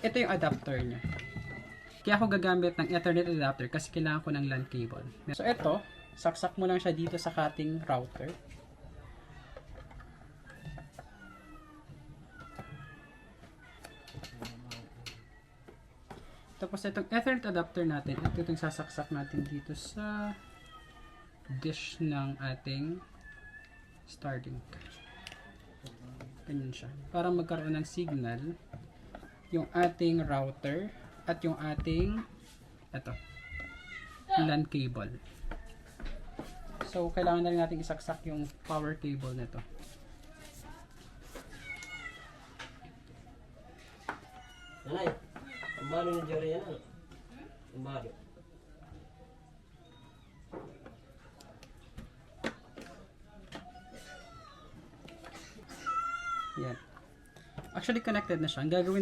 ito yung adapter niya. Kaya ako gagamit ng Ethernet adapter kasi kailangan ko ng LAN cable. So ito, saksak mo lang siya dito sa cutting router. Tapos itong Ethernet adapter natin, ito itong sasaksak natin dito sa dish ng ating Starlink. Ganyan siya. Para magkaroon ng signal yung ating router at yung ating LAN cable. So, kailangan na rin natin isaksak yung power cable nito. Nanay, ang balo ni Jory yan. Ang balo. Yan. Actually, connected na siya. Ang gagawin na